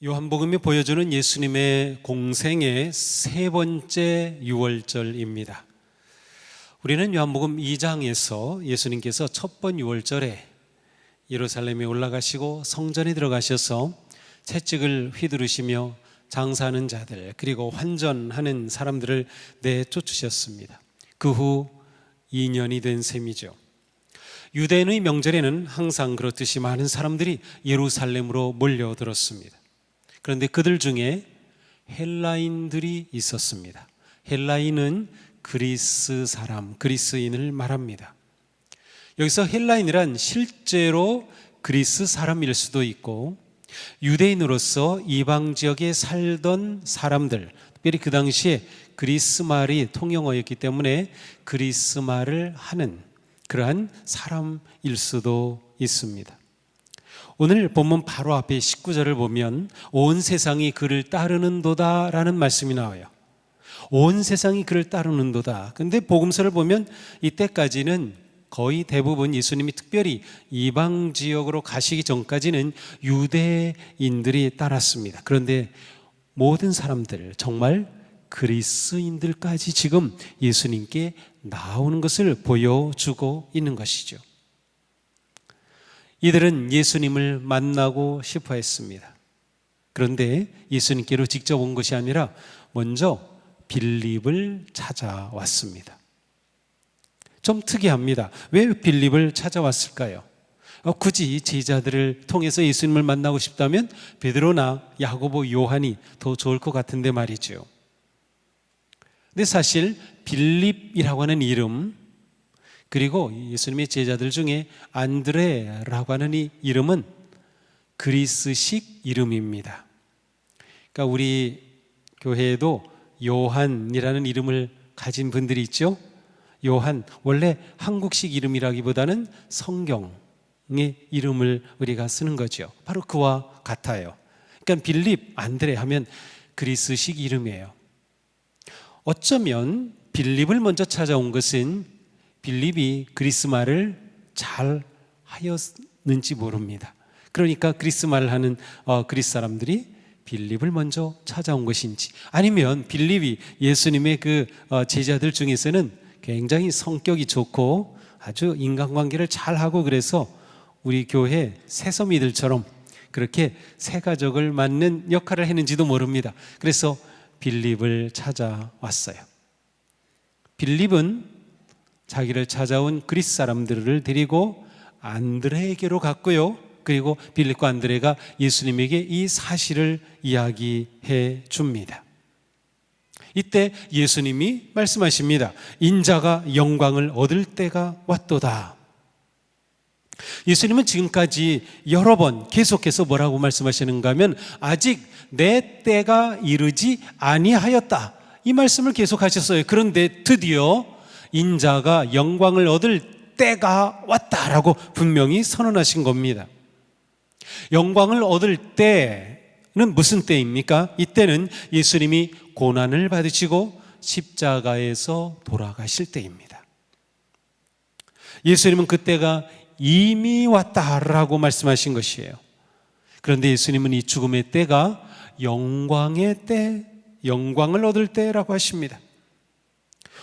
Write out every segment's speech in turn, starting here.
요한복음이 보여주는 예수님의 공생의 세 번째 유월절입니다. 우리는 요한복음 2장에서 예수님께서 첫 번 유월절에 예루살렘에 올라가시고 성전에 들어가셔서 채찍을 휘두르시며 장사하는 자들 그리고 환전하는 사람들을 내쫓으셨습니다. 그 후 2년이 된 셈이죠. 유대인의 명절에는 항상 그렇듯이 많은 사람들이 예루살렘으로 몰려들었습니다. 그런데 그들 중에 헬라인들이 있었습니다. 헬라인은 그리스 사람, 그리스인을 말합니다. 여기서 헬라인이란 실제로 그리스 사람일 수도 있고 유대인으로서 이방 지역에 살던 사람들, 특별히 그 당시에 그리스 말이 통용어였기 때문에 그리스 말을 하는 그러한 사람일 수도 있습니다. 오늘 본문 바로 앞에 19절을 보면 온 세상이 그를 따르는도다 라는 말씀이 나와요. 온 세상이 그를 따르는도다. 근데 복음서를 보면 이때까지는 거의 대부분 예수님이 특별히 이방 지역으로 가시기 전까지는 유대인들이 따랐습니다. 그런데 모든 사람들, 정말 그리스인들까지 지금 예수님께 나오는 것을 보여주고 있는 것이죠. 이들은 예수님을 만나고 싶어 했습니다. 그런데 예수님께로 직접 온 것이 아니라 먼저 빌립을 찾아왔습니다. 좀 특이합니다. 왜 빌립을 찾아왔을까요? 굳이 제자들을 통해서 예수님을 만나고 싶다면 베드로나 야고보, 요한이 더 좋을 것 같은데 말이죠. 근데 사실 빌립이라고 하는 이름, 그리고 예수님의 제자들 중에 안드레라고 하는 이 이름은 그리스식 이름입니다. 그러니까 우리 교회에도 요한이라는 이름을 가진 분들이 있죠. 요한, 원래 한국식 이름이라기보다는 성경의 이름을 우리가 쓰는 거죠. 바로 그와 같아요. 그러니까 빌립, 안드레 하면 그리스식 이름이에요. 어쩌면 빌립을 먼저 찾아온 것은 빌립이 그리스 말을 잘 하였는지 모릅니다. 그러니까 그리스 말을 하는 그리스 사람들이 빌립을 먼저 찾아온 것인지, 아니면 빌립이 예수님의 그 제자들 중에서는 굉장히 성격이 좋고 아주 인간관계를 잘하고 그래서 우리 교회 새서미들처럼 그렇게 새가족을 맡는 역할을 했는지도 모릅니다. 그래서 빌립을 찾아왔어요. 빌립은 자기를 찾아온 그리스 사람들을 데리고 안드레에게로 갔고요. 그리고 빌립과 안드레가 예수님에게 이 사실을 이야기해 줍니다. 이때 예수님이 말씀하십니다. 인자가 영광을 얻을 때가 왔도다. 예수님은 지금까지 여러 번 계속해서 뭐라고 말씀하시는가 하면 아직 내 때가 이르지 아니하였다, 이 말씀을 계속하셨어요. 그런데 드디어 인자가 영광을 얻을 때가 왔다라고 분명히 선언하신 겁니다. 영광을 얻을 때는 무슨 때입니까? 이때는 예수님이 고난을 받으시고 십자가에서 돌아가실 때입니다. 예수님은 그때가 이미 왔다라고 말씀하신 것이에요. 그런데 예수님은 이 죽음의 때가 영광의 때, 영광을 얻을 때라고 하십니다.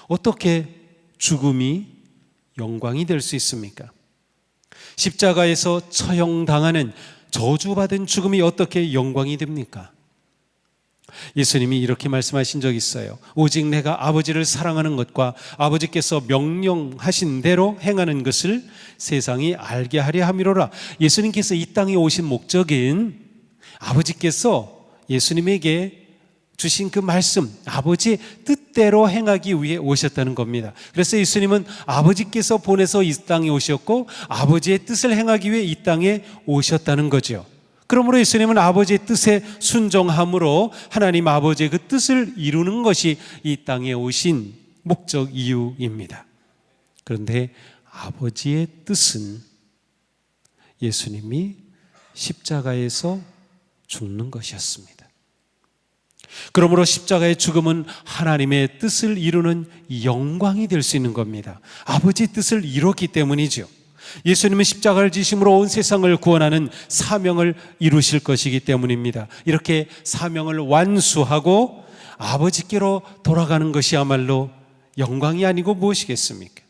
어떻게 죽음이 영광이 될 수 있습니까? 십자가에서 처형당하는 저주받은 죽음이 어떻게 영광이 됩니까? 예수님이 이렇게 말씀하신 적이 있어요. 오직 내가 아버지를 사랑하는 것과 아버지께서 명령하신 대로 행하는 것을 세상이 알게 하려 함이로라. 예수님께서 이 땅에 오신 목적은 아버지께서 예수님에게 주신 그 말씀, 아버지의 뜻대로 행하기 위해 오셨다는 겁니다. 그래서 예수님은 아버지께서 보내서 이 땅에 오셨고 아버지의 뜻을 행하기 위해 이 땅에 오셨다는 거죠. 그러므로 예수님은 아버지의 뜻에 순종함으로 하나님 아버지의 그 뜻을 이루는 것이 이 땅에 오신 목적 이유입니다. 그런데 아버지의 뜻은 예수님이 십자가에서 죽는 것이었습니다. 그러므로 십자가의 죽음은 하나님의 뜻을 이루는 영광이 될 수 있는 겁니다. 아버지의 뜻을 이뤘기 때문이죠. 예수님은 십자가를 지심으로 온 세상을 구원하는 사명을 이루실 것이기 때문입니다. 이렇게 사명을 완수하고 아버지께로 돌아가는 것이야말로 영광이 아니고 무엇이겠습니까?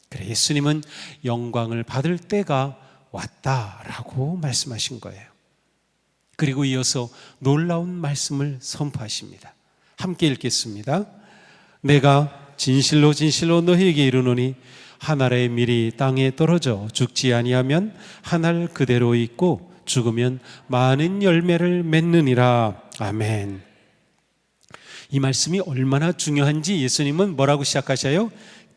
그래, 예수님은 영광을 받을 때가 왔다라고 말씀하신 거예요. 그리고 이어서 놀라운 말씀을 선포하십니다. 함께 읽겠습니다. 내가 진실로 진실로 너희에게 이르노니 한 알의 밀이 땅에 떨어져 죽지 아니하면 한 알 그대로 있고 죽으면 많은 열매를 맺느니라. 아멘. 이 말씀이 얼마나 중요한지 예수님은 뭐라고 시작하셔요?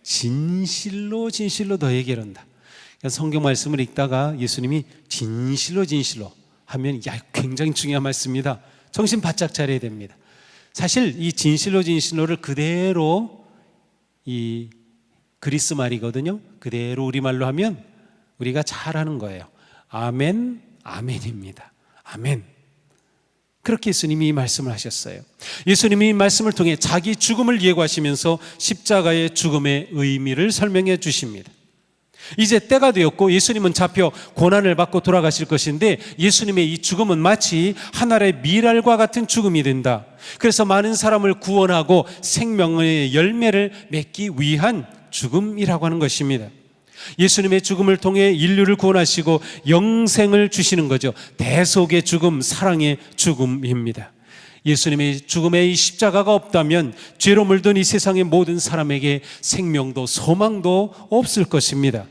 진실로 진실로 너희에게 이른다. 성경 말씀을 읽다가 예수님이 진실로 진실로 하면 굉장히 중요한 말씀입니다. 정신 바짝 차려야 됩니다. 사실 이 진실로 진실로를 그대로 이 그리스 말이거든요. 그대로 우리말로 하면 우리가 잘하는 거예요. 아멘, 아멘입니다. 아멘. 그렇게 예수님이 이 말씀을 하셨어요. 예수님이 이 말씀을 통해 자기 죽음을 예고하시면서 십자가의 죽음의 의미를 설명해 주십니다. 이제 때가 되었고 예수님은 잡혀 고난을 받고 돌아가실 것인데 예수님의 이 죽음은 마치 하늘의 밀알과 같은 죽음이 된다. 그래서 많은 사람을 구원하고 생명의 열매를 맺기 위한 죽음이라고 하는 것입니다. 예수님의 죽음을 통해 인류를 구원하시고 영생을 주시는 거죠. 대속의 죽음, 사랑의 죽음입니다. 예수님의 죽음의 이 십자가가 없다면 죄로 물든 이 세상의 모든 사람에게 생명도 소망도 없을 것입니다.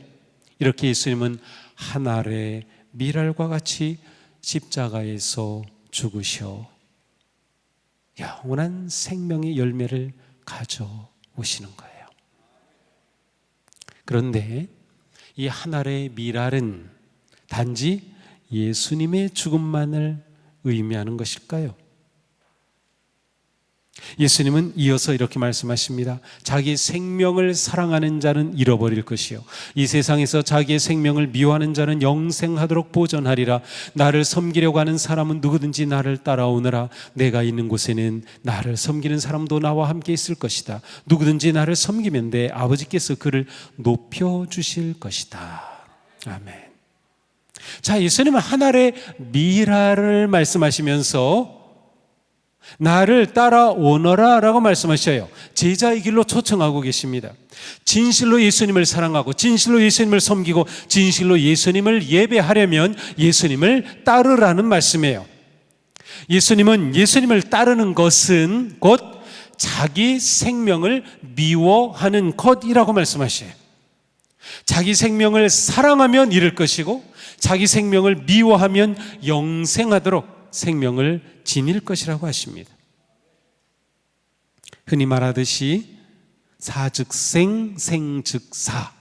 이렇게 예수님은 한 알의 밀알과 같이 십자가에서 죽으셔 영원한 생명의 열매를 가져오시는 거예요. 그런데 이 한 알의 밀알은 단지 예수님의 죽음만을 의미하는 것일까요? 예수님은 이어서 이렇게 말씀하십니다. 자기 생명을 사랑하는 자는 잃어버릴 것이요 이 세상에서 자기의 생명을 미워하는 자는 영생하도록 보존하리라. 나를 섬기려고 하는 사람은 누구든지 나를 따라오느라. 내가 있는 곳에는 나를 섬기는 사람도 나와 함께 있을 것이다. 누구든지 나를 섬기면 내 아버지께서 그를 높여주실 것이다. 아멘. 자, 예수님은 하늘의 미라를 말씀하시면서 나를 따라오너라 라고 말씀하셔요. 제자의 길로 초청하고 계십니다. 진실로 예수님을 사랑하고 진실로 예수님을 섬기고 진실로 예수님을 예배하려면 예수님을 따르라는 말씀이에요. 예수님은 예수님을 따르는 것은 곧 자기 생명을 미워하는 것이라고 말씀하셔요. 자기 생명을 사랑하면 잃을 것이고 자기 생명을 미워하면 영생하도록 생명을 지닐 것이라고 하십니다. 흔히 말하듯이 사즉생, 생즉사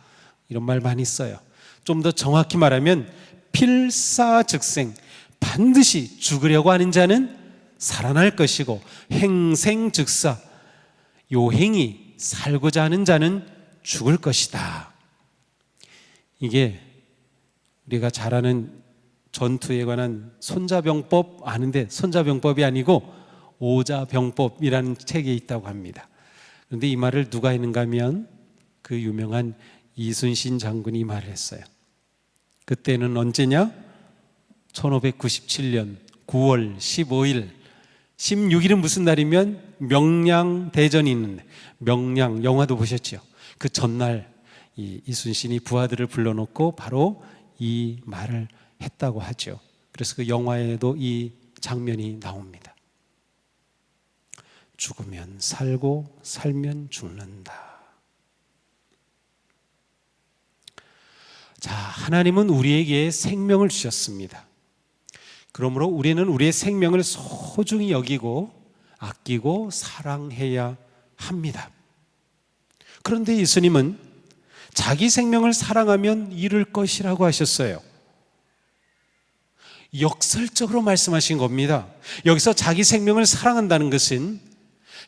이런 말 많이 써요. 좀 더 정확히 말하면 필사즉생, 반드시 죽으려고 하는 자는 살아날 것이고 행생즉사, 요행이 살고자 하는 자는 죽을 것이다. 이게 우리가 잘 아는 전투에 관한 손자병법 아는데 손자병법이 아니고 오자병법이라는 책에 있다고 합니다. 그런데 이 말을 누가 했는가 하면 그 유명한 이순신 장군이 이 말을 했어요. 그때는 언제냐? 1597년 9월 15일 16일은 무슨 날이면 명량대전이 있는데, 명량 영화도 보셨죠? 그 전날 이순신이 부하들을 불러놓고 바로 이 말을 했다고 하죠. 그래서 그 영화에도 이 장면이 나옵니다. 죽으면 살고 살면 죽는다. 자, 하나님은 우리에게 생명을 주셨습니다. 그러므로 우리는 우리의 생명을 소중히 여기고 아끼고 사랑해야 합니다. 그런데 예수님은 자기 생명을 사랑하면 잃을 것이라고 하셨어요. 역설적으로 말씀하신 겁니다. 여기서 자기 생명을 사랑한다는 것은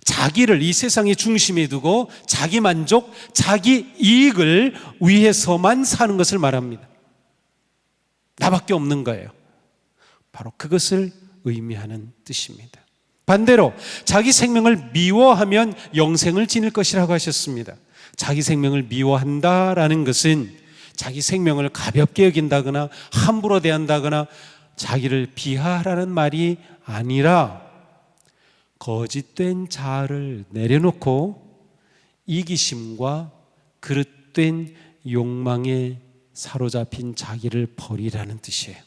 자기를 이 세상의 중심에 두고 자기 만족, 자기 이익을 위해서만 사는 것을 말합니다. 나밖에 없는 거예요. 바로 그것을 의미하는 뜻입니다. 반대로 자기 생명을 미워하면 영생을 지닐 것이라고 하셨습니다. 자기 생명을 미워한다라는 것은 자기 생명을 가볍게 여긴다거나 함부로 대한다거나 자기를 비하하라는 말이 아니라 거짓된 자아를 내려놓고 이기심과 그릇된 욕망에 사로잡힌 자기를 버리라는 뜻이에요.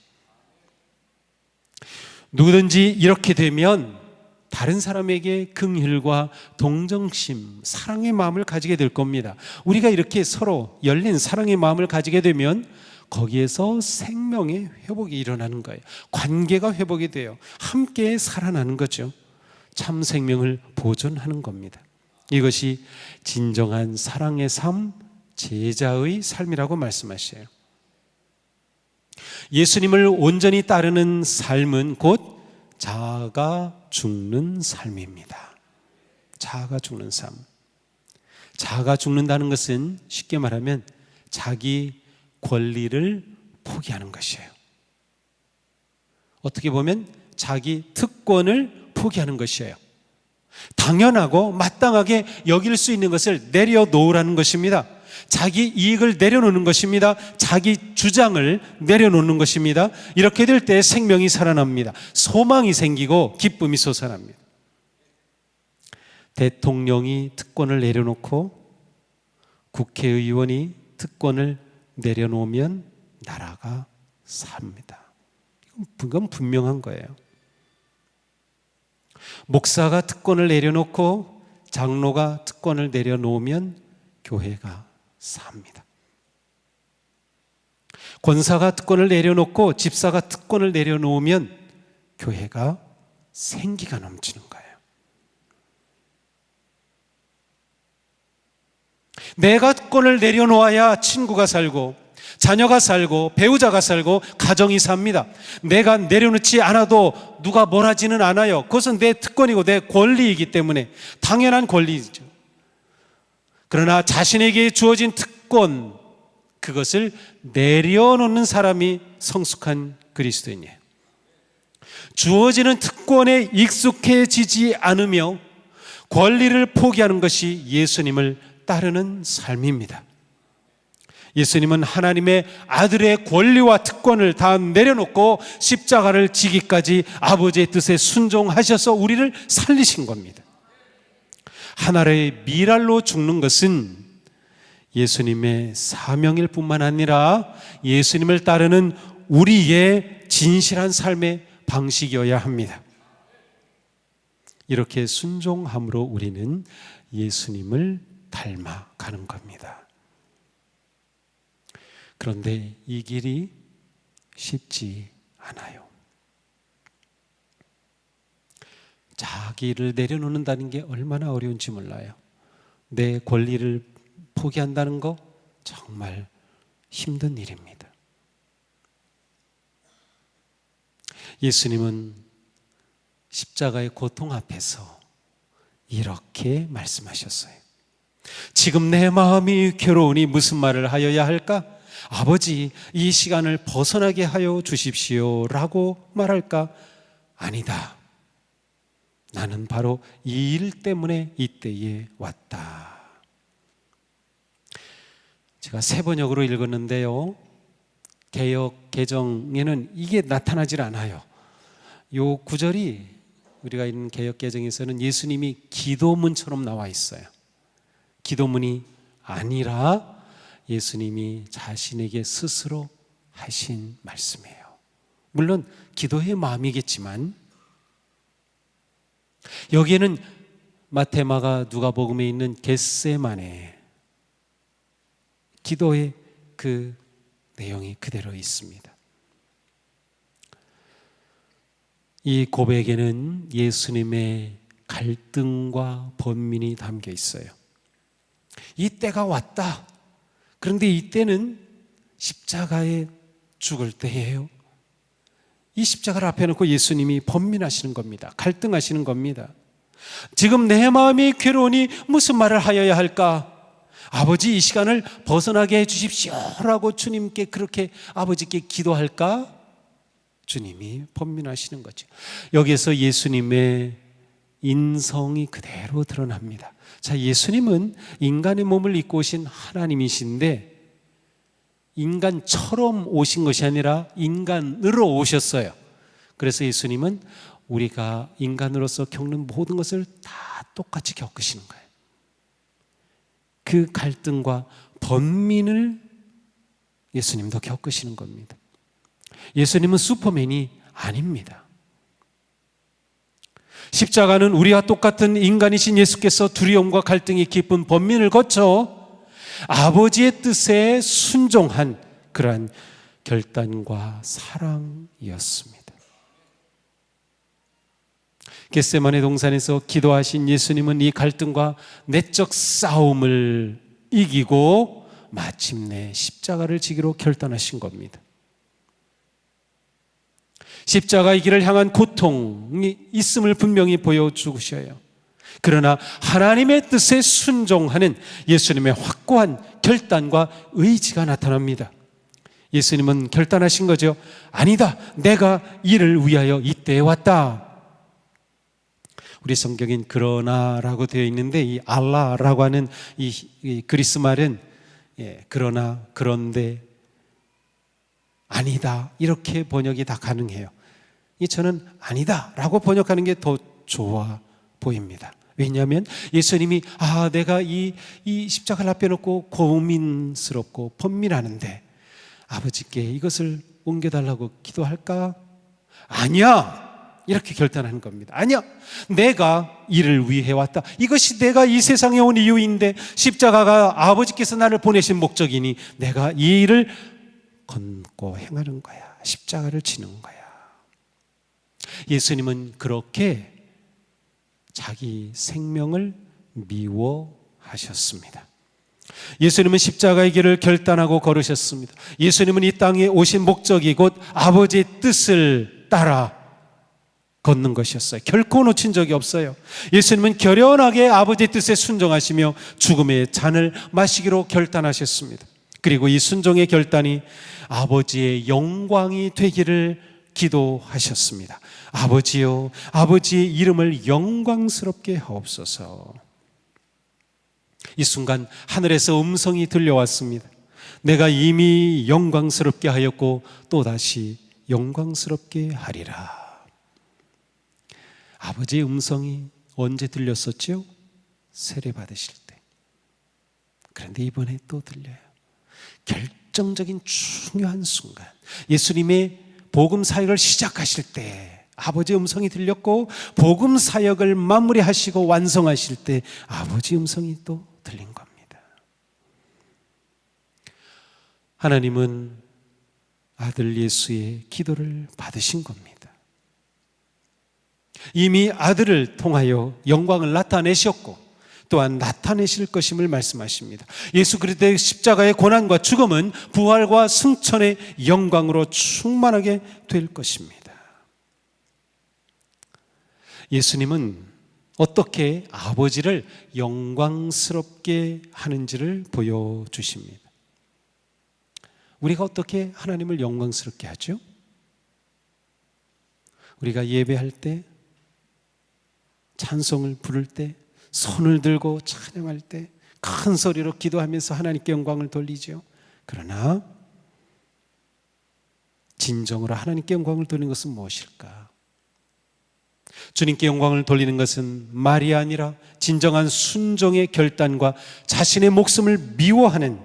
누구든지 이렇게 되면 다른 사람에게 긍휼과 동정심, 사랑의 마음을 가지게 될 겁니다. 우리가 이렇게 서로 열린 사랑의 마음을 가지게 되면 거기에서 생명의 회복이 일어나는 거예요. 관계가 회복이 돼요. 함께 살아나는 거죠. 참 생명을 보존하는 겁니다. 이것이 진정한 사랑의 삶, 제자의 삶이라고 말씀하셔요. 예수님을 온전히 따르는 삶은 곧 자아가 죽는 삶입니다. 자아가 죽는 삶. 자아가 죽는다는 것은 쉽게 말하면 자기 권리를 포기하는 것이에요. 어떻게 보면 자기 특권을 포기하는 것이에요. 당연하고 마땅하게 여길 수 있는 것을 내려놓으라는 것입니다. 자기 이익을 내려놓는 것입니다. 자기 주장을 내려놓는 것입니다. 이렇게 될 때 생명이 살아납니다. 소망이 생기고 기쁨이 솟아납니다. 대통령이 특권을 내려놓고 국회의원이 특권을 내려놓으면 나라가 삽니다. 이건 분명한 거예요. 목사가 특권을 내려놓고 장로가 특권을 내려놓으면 교회가 삽니다. 권사가 특권을 내려놓고 집사가 특권을 내려놓으면 교회가 생기가 넘치는 거예요. 내가 특권을 내려놓아야 친구가 살고 자녀가 살고 배우자가 살고 가정이 삽니다. 내가 내려놓지 않아도 누가 뭘 하지는 않아요. 그것은 내 특권이고 내 권리이기 때문에 당연한 권리죠. 그러나 자신에게 주어진 특권, 그것을 내려놓는 사람이 성숙한 그리스도인이에요. 주어지는 특권에 익숙해지지 않으며 권리를 포기하는 것이 예수님을 따르는 삶입니다. 예수님은 하나님의 아들의 권리와 특권을 다 내려놓고 십자가를 지기까지 아버지의 뜻에 순종하셔서 우리를 살리신 겁니다. 하나의 미랄로 죽는 것은 예수님의 사명일 뿐만 아니라 예수님을 따르는 우리의 진실한 삶의 방식이어야 합니다. 이렇게 순종함으로 우리는 예수님을 닮아가는 겁니다. 그런데 이 길이 쉽지 않아요. 자기를 내려놓는다는 게 얼마나 어려운지 몰라요. 내 권리를 포기한다는 거 정말 힘든 일입니다. 예수님은 십자가의 고통 앞에서 이렇게 말씀하셨어요. 지금 내 마음이 괴로우니 무슨 말을 하여야 할까? 아버지, 이 시간을 벗어나게 하여 주십시오 라고 말할까? 아니다. 나는 바로 이 일 때문에 이때에 왔다. 제가 세 번역으로 읽었는데요, 개역 개정에는 이게 나타나질 않아요. 요 구절이 우리가 있는 개역 개정에서는 예수님이 기도문처럼 나와 있어요. 기도문이 아니라 예수님이 자신에게 스스로 하신 말씀이에요. 물론 기도의 마음이겠지만 여기에는 마태, 마가, 누가복음에 있는 겟세마네 기도의 그 내용이 그대로 있습니다. 이 고백에는 예수님의 갈등과 번민이 담겨 있어요. 이 때가 왔다. 그런데 이 때는 십자가에 죽을 때예요. 이 십자가를 앞에 놓고 예수님이 번민하시는 겁니다. 갈등하시는 겁니다. 지금 내 마음이 괴로우니 무슨 말을 하여야 할까? 아버지, 이 시간을 벗어나게 해 주십시오라고 주님께 그렇게 아버지께 기도할까? 주님이 번민하시는 거죠. 여기에서 예수님의 인성이 그대로 드러납니다. 자, 예수님은 인간의 몸을 입고 오신 하나님이신데 인간처럼 오신 것이 아니라 인간으로 오셨어요. 그래서 예수님은 우리가 인간으로서 겪는 모든 것을 다 똑같이 겪으시는 거예요. 그 갈등과 번민을 예수님도 겪으시는 겁니다. 예수님은 슈퍼맨이 아닙니다. 십자가는 우리와 똑같은 인간이신 예수께서 두려움과 갈등이 깊은 번민을 거쳐 아버지의 뜻에 순종한 그러한 결단과 사랑이었습니다. 겟세마네 동산에서 기도하신 예수님은 이 갈등과 내적 싸움을 이기고 마침내 십자가를 지기로 결단하신 겁니다. 십자가의 길을 향한 고통이 있음을 분명히 보여주셔요. 그러나 하나님의 뜻에 순종하는 예수님의 확고한 결단과 의지가 나타납니다. 예수님은 결단하신 거죠. 아니다, 내가 이를 위하여 이때에 왔다. 우리 성경엔 그러나라고 되어 있는데 이 알라라고 하는 이 그리스 말은 그러나, 그런데, 아니다 이렇게 번역이 다 가능해요. 저는 아니다라고 번역하는 게 더 좋아 보입니다. 왜냐하면 예수님이 내가 이 십자가를 앞에 놓고 고민스럽고 번민하는데 아버지께 이것을 옮겨달라고 기도할까? 아니야! 이렇게 결단하는 겁니다. 아니야, 내가 이를 위해 왔다. 이것이 내가 이 세상에 온 이유인데 십자가가 아버지께서 나를 보내신 목적이니 내가 이 일을 걷고 행하는 거야. 십자가를 지는 거야. 예수님은 그렇게 자기 생명을 미워하셨습니다. 예수님은 십자가의 길을 결단하고 걸으셨습니다. 예수님은 이 땅에 오신 목적이 곧 아버지의 뜻을 따라 걷는 것이었어요. 결코 놓친 적이 없어요. 예수님은 결연하게 아버지의 뜻에 순종하시며 죽음의 잔을 마시기로 결단하셨습니다. 그리고 이 순종의 결단이 아버지의 영광이 되기를 기도하셨습니다. 아버지요, 아버지의 이름을 영광스럽게 하옵소서. 이 순간 하늘에서 음성이 들려왔습니다. 내가 이미 영광스럽게 하였고 또다시 영광스럽게 하리라. 아버지의 음성이 언제 들렸었죠? 세례 받으실 때. 그런데 이번에 또 들려요. 결정적인 중요한 순간, 예수님의 복음 사역을 시작하실 때 아버지의 음성이 들렸고, 복음 사역을 마무리하시고 완성하실 때 아버지의 음성이 또 들린 겁니다. 하나님은 아들 예수의 기도를 받으신 겁니다. 이미 아들을 통하여 영광을 나타내셨고 또한 나타내실 것임을 말씀하십니다. 예수 그리스도의 십자가의 고난과 죽음은 부활과 승천의 영광으로 충만하게 될 것입니다. 예수님은 어떻게 아버지를 영광스럽게 하는지를 보여주십니다. 우리가 어떻게 하나님을 영광스럽게 하죠? 우리가 예배할 때, 찬송을 부를 때, 손을 들고 찬양할 때 큰 소리로 기도하면서 하나님께 영광을 돌리죠. 그러나 진정으로 하나님께 영광을 돌리는 것은 무엇일까? 주님께 영광을 돌리는 것은 말이 아니라 진정한 순종의 결단과 자신의 목숨을 미워하는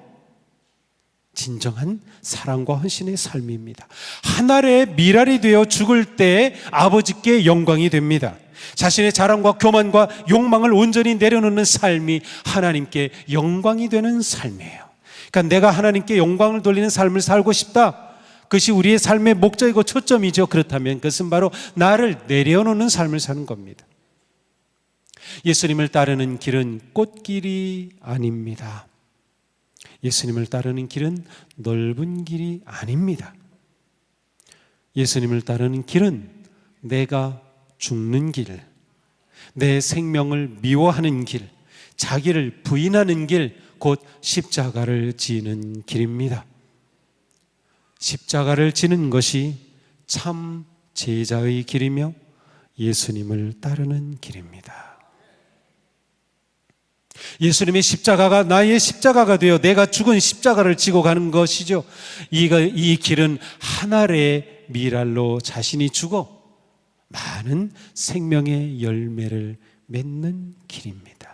진정한 사랑과 헌신의 삶입니다. 한 알의 밀알이 되어 죽을 때 아버지께 영광이 됩니다. 자신의 자랑과 교만과 욕망을 온전히 내려놓는 삶이 하나님께 영광이 되는 삶이에요. 그러니까 내가 하나님께 영광을 돌리는 삶을 살고 싶다. 그것이 우리의 삶의 목적이고 초점이죠. 그렇다면 그것은 바로 나를 내려놓는 삶을 사는 겁니다. 예수님을 따르는 길은 꽃길이 아닙니다. 예수님을 따르는 길은 넓은 길이 아닙니다. 예수님을 따르는 길은 내가 죽는 길, 내 생명을 미워하는 길, 자기를 부인하는 길, 곧 십자가를 지는 길입니다. 십자가를 지는 것이 참 제자의 길이며 예수님을 따르는 길입니다. 예수님의 십자가가 나의 십자가가 되어 내가 죽은 십자가를 지고 가는 것이죠. 이 길은 한 알의 밀알로 자신이 죽어 많은 생명의 열매를 맺는 길입니다.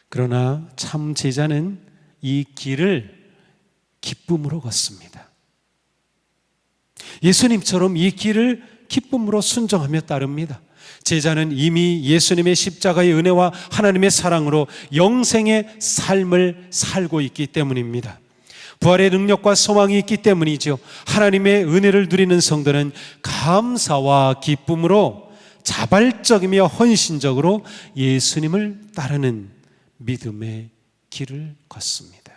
그러나 참 제자는 이 길을 기쁨으로 걷습니다. 예수님처럼 이 길을 기쁨으로 순종하며 따릅니다. 제자는 이미 예수님의 십자가의 은혜와 하나님의 사랑으로 영생의 삶을 살고 있기 때문입니다. 부활의 능력과 소망이 있기 때문이죠. 하나님의 은혜를 누리는 성도는 감사와 기쁨으로 자발적이며 헌신적으로 예수님을 따르는 믿음의 길을 걷습니다.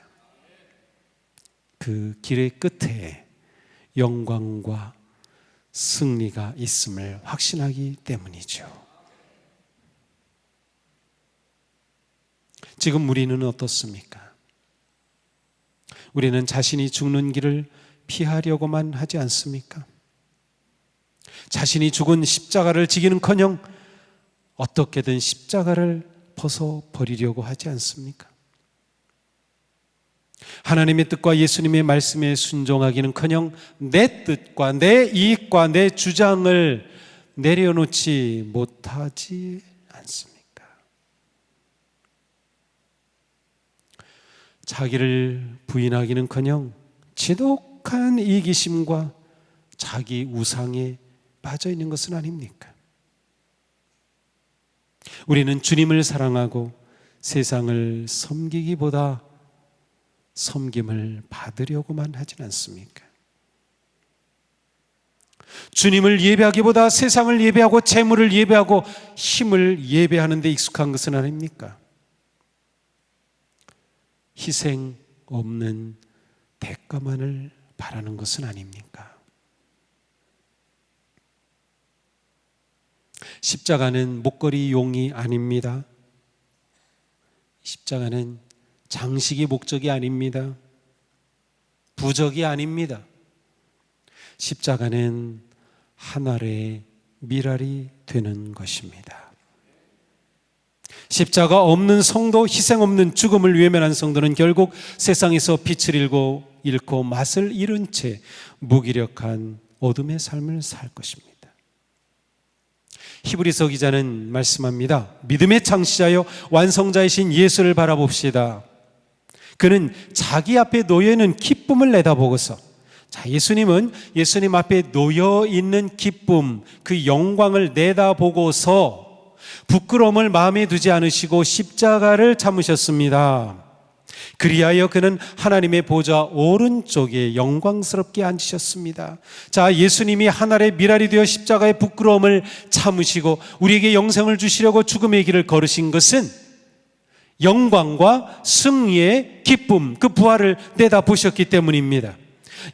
그 길의 끝에 영광과 승리가 있음을 확신하기 때문이죠. 지금 우리는 어떻습니까? 우리는 자신이 죽는 길을 피하려고만 하지 않습니까? 자신이 죽은 십자가를 지기는커녕 어떻게든 십자가를 벗어버리려고 하지 않습니까? 하나님의 뜻과 예수님의 말씀에 순종하기는커녕 내 뜻과 내 이익과 내 주장을 내려놓지 못하지 않습니까? 자기를 부인하기는커녕 지독한 이기심과 자기 우상에 빠져 있는 것은 아닙니까? 우리는 주님을 사랑하고 세상을 섬기기보다 섬김을 받으려고만 하진 않습니까? 주님을 예배하기보다 세상을 예배하고 재물을 예배하고 힘을 예배하는 데 익숙한 것은 아닙니까? 희생 없는 대가만을 바라는 것은 아닙니까? 십자가는 목걸이 용이 아닙니다. 십자가는 장식이 목적이 아닙니다. 부적이 아닙니다. 십자가는 한 알의 밀알이 되는 것입니다. 십자가 없는 성도, 희생 없는 죽음을 외면한 성도는 결국 세상에서 빛을 잃고 맛을 잃은 채 무기력한 어둠의 삶을 살 것입니다. 히브리서 기자는 말씀합니다. 믿음의 창시자요 완성자이신 예수를 바라봅시다. 그는 자기 앞에 놓여있는 기쁨을 내다보고서, 예수님은 예수님 앞에 놓여있는 기쁨, 그 영광을 내다보고서 부끄러움을 마음에 두지 않으시고 십자가를 참으셨습니다. 그리하여 그는 하나님의 보좌 오른쪽에 영광스럽게 앉으셨습니다. 예수님이 하늘의 밀알이 되어 십자가의 부끄러움을 참으시고 우리에게 영생을 주시려고 죽음의 길을 걸으신 것은 영광과 승리의 기쁨, 그 부활을 내다보셨기 때문입니다.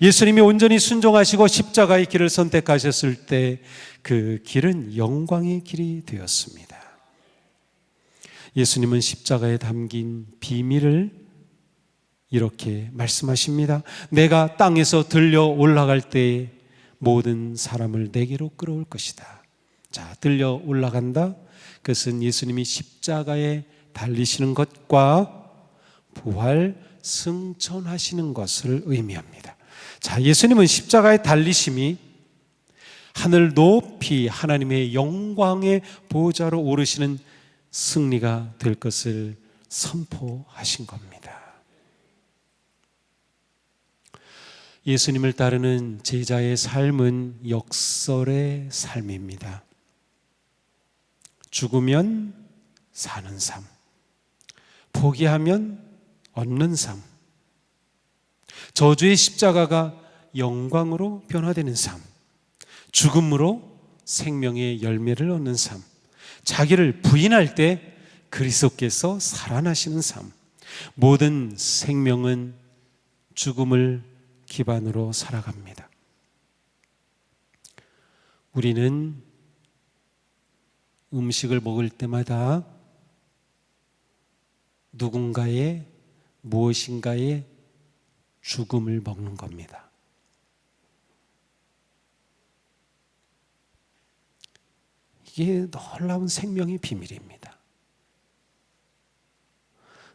예수님이 온전히 순종하시고 십자가의 길을 선택하셨을 때 그 길은 영광의 길이 되었습니다. 예수님은 십자가에 담긴 비밀을 이렇게 말씀하십니다. 내가 땅에서 들려 올라갈 때에 모든 사람을 내게로 끌어올 것이다. 들려 올라간다. 그것은 예수님이 십자가에 달리시는 것과 부활 승천하시는 것을 의미합니다. 예수님은 십자가에 달리심이 하늘 높이 하나님의 영광의 보좌로 오르시는 승리가 될 것을 선포하신 겁니다. 예수님을 따르는 제자의 삶은 역설의 삶입니다. 죽으면 사는 삶, 포기하면 얻는 삶, 저주의 십자가가 영광으로 변화되는 삶, 죽음으로 생명의 열매를 얻는 삶, 자기를 부인할 때 그리스도께서 살아나시는 삶. 모든 생명은 죽음을 기반으로 살아갑니다. 우리는 음식을 먹을 때마다 누군가의 무엇인가의 죽음을 먹는 겁니다. 이게 놀라운 생명의 비밀입니다.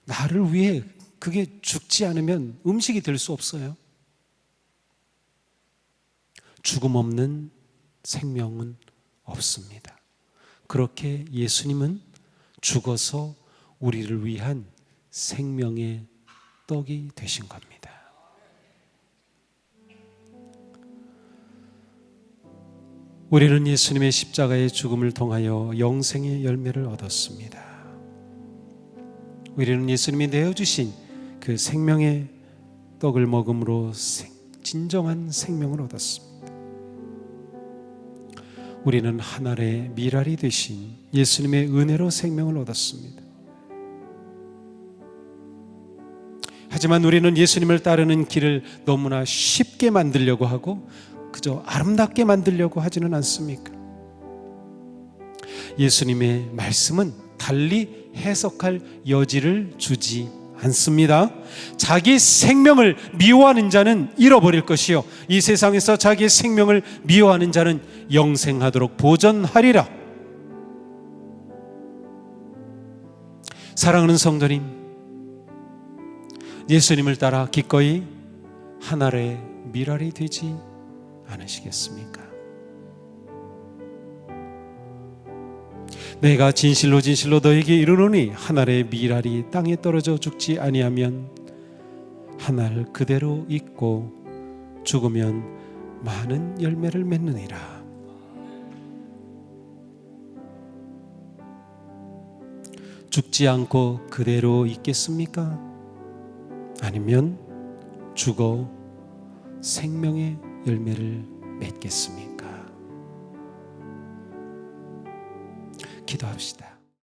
나를 위해 그게 죽지 않으면 음식이 될 수 없어요. 죽음 없는 생명은 없습니다. 그렇게 예수님은 죽어서 우리를 위한 생명의 떡이 되신 겁니다. 우리는 예수님의 십자가의 죽음을 통하여 영생의 열매를 얻었습니다. 우리는 예수님이 내어주신 그 생명의 떡을 먹음으로 진정한 생명을 얻었습니다. 우리는 하늘의 미랄이 되신 예수님의 은혜로 생명을 얻었습니다. 하지만 우리는 예수님을 따르는 길을 너무나 쉽게 만들려고 하고 그저 아름답게 만들려고 하지는 않습니까? 예수님의 말씀은 달리 해석할 여지를 주지 않습니다. 자기 생명을 미워하는 자는 잃어버릴 것이요 이 세상에서 자기의 생명을 미워하는 자는 영생하도록 보전하리라. 사랑하는 성도님, 예수님을 따라 기꺼이 하늘의 미랄이 되지 않으시겠습니까? 내가 진실로 진실로 너에게 이르노니 하늘의 미랄이 땅에 떨어져 죽지 아니하면 하늘 그대로 있고 죽으면 많은 열매를 맺느니라. 죽지 않고 그대로 있겠습니까? 아니면 죽어 생명의 열매를 맺겠습니까? 기도합시다.